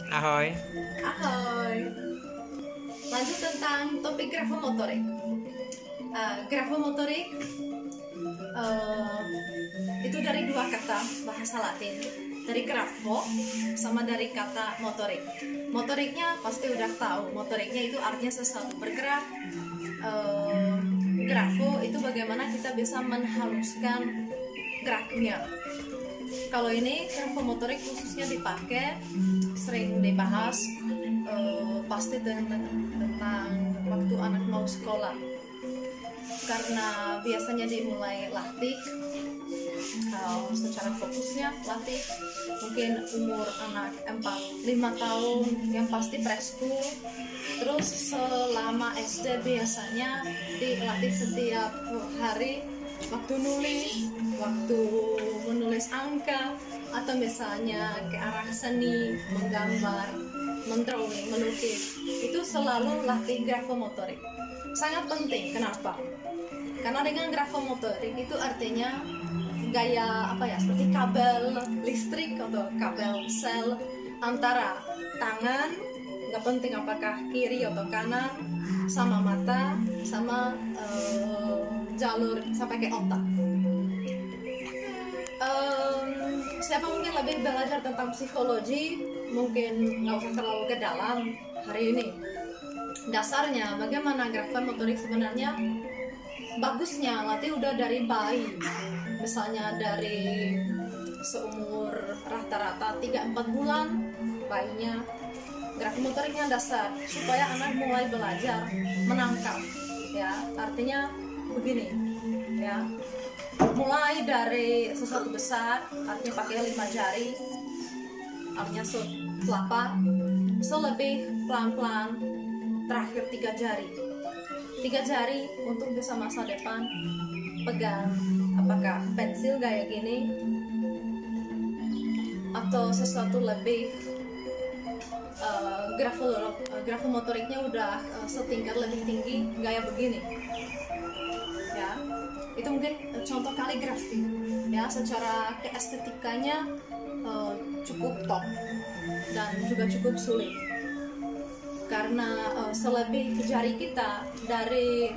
Ahoy. Ahoy. Lanjut tentang topik grafomotorik. Grafomotorik itu dari dua kata bahasa Latin, dari grafo sama dari kata motorik. Motoriknya pasti udah tahu, motoriknya itu artinya sesuatu bergerak. Grafo itu bagaimana kita bisa menghaluskan geraknya. Kalau ini grafomotorik khususnya dipakai, sering dibahas pasti tentang waktu anak mau sekolah, karena biasanya dimulai latih secara fokusnya, latih mungkin umur anak 4-5 tahun yang pasti preschool, terus selama SD biasanya dilatih setiap hari, waktu nulis, waktu menulis angka, atau misalnya ke arah seni, menggambar, mendrawing, melukis, itu selalu latih grafomotorik. Sangat penting. Kenapa? Karena dengan grafomotorik itu artinya gaya seperti kabel listrik atau kabel sel antara tangan, nggak penting apakah kiri atau kanan, sama mata, sama jalur sampai ke otak. Siapa mungkin lebih belajar tentang psikologi, mungkin nggak usah terlalu ke dalam hari ini. Dasarnya bagaimana grafomotorik sebenarnya bagusnya latih udah dari bayi, misalnya dari seumur rata-rata 3-4 bulan bayinya, grafomotoriknya dasar supaya anak mulai belajar menangkap, ya artinya begini ya, mulai dari sesuatu besar artinya pakai 5 jari, artinya telapak, lebih pelan-pelan, terakhir 3 jari. 3 jari untuk bisa masa depan pegang apakah pensil kayak gini atau sesuatu lebih grafomotoriknya udah setingkat lebih tinggi gaya begini ya. Itu mungkin contoh kaligrafi ya, secara keestetikanya cukup top dan juga cukup sulit, karena selebih jari kita dari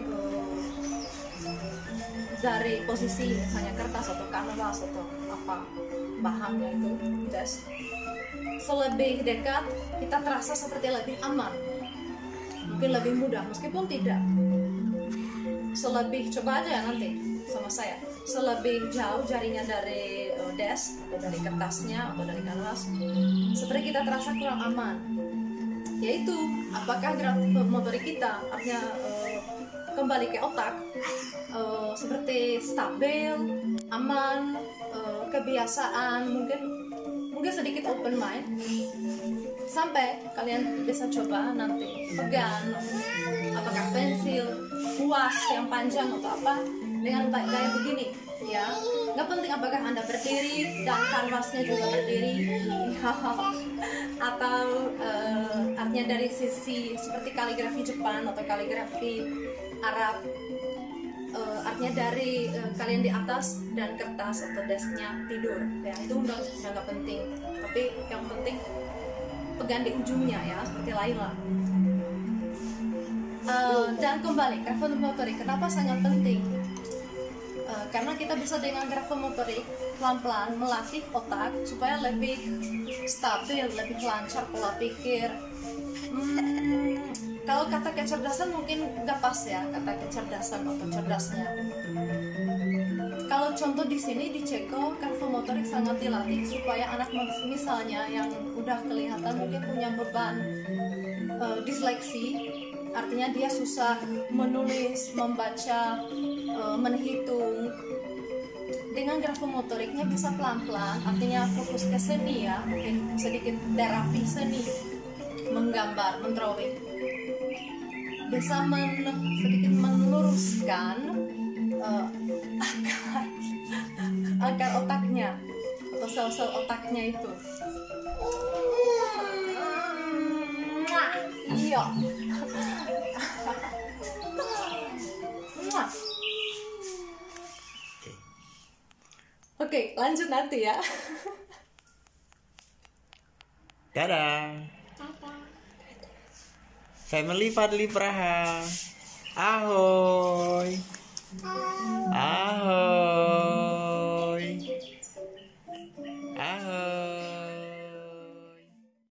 posisi misalnya kertas atau kanvas atau apa bahannya itu desk, selebih dekat kita terasa seperti lebih aman, mungkin lebih mudah meskipun tidak. Selebih, coba aja nanti sama saya, selebih jauh jarinya dari desk atau dari kertasnya atau dari kanvas, seperti kita terasa kurang aman. Yaitu apakah grafomotorik kita artinya kembali ke otak seperti stabil, aman, kebiasaan, mungkin sedikit open mind, sampai kalian bisa coba nanti pegang apakah pensil, kuas yang panjang atau apa dengan gaya begini ya. Nggak penting apakah anda berdiri dan kanvasnya juga berdiri atau artinya dari sisi seperti kaligrafi Jepang atau kaligrafi Arab, artinya dari kalian di atas dan kertas atau desknya tidur ya, itu udah nggak penting, tapi yang penting pegang di ujungnya ya, seperti Laila. Dan kembali grafomotorik kenapa sangat penting, karena kita bisa dengan grafomotorik pelan-pelan melatih otak supaya lebih stabil, lebih lancar pola pikir. Kalau kata kecerdasan mungkin nggak pas ya, kata kecerdasan atau cerdasnya. Kalau contoh di sini di Ceko, grafomotorik sangat dilatih supaya anak misalnya yang udah kelihatan mungkin punya beban disleksi, artinya dia susah menulis, membaca, menghitung. Dengan grafomotoriknya bisa pelan-pelan, artinya fokus ke seni ya, mungkin sedikit terapi seni, menggambar, mendrawing, bisa sedikit meluruskan akar otaknya atau sel-sel otaknya itu. Iya. Oke, lanjut nanti ya. Dadah. Family Fadli Praha. Ahoy.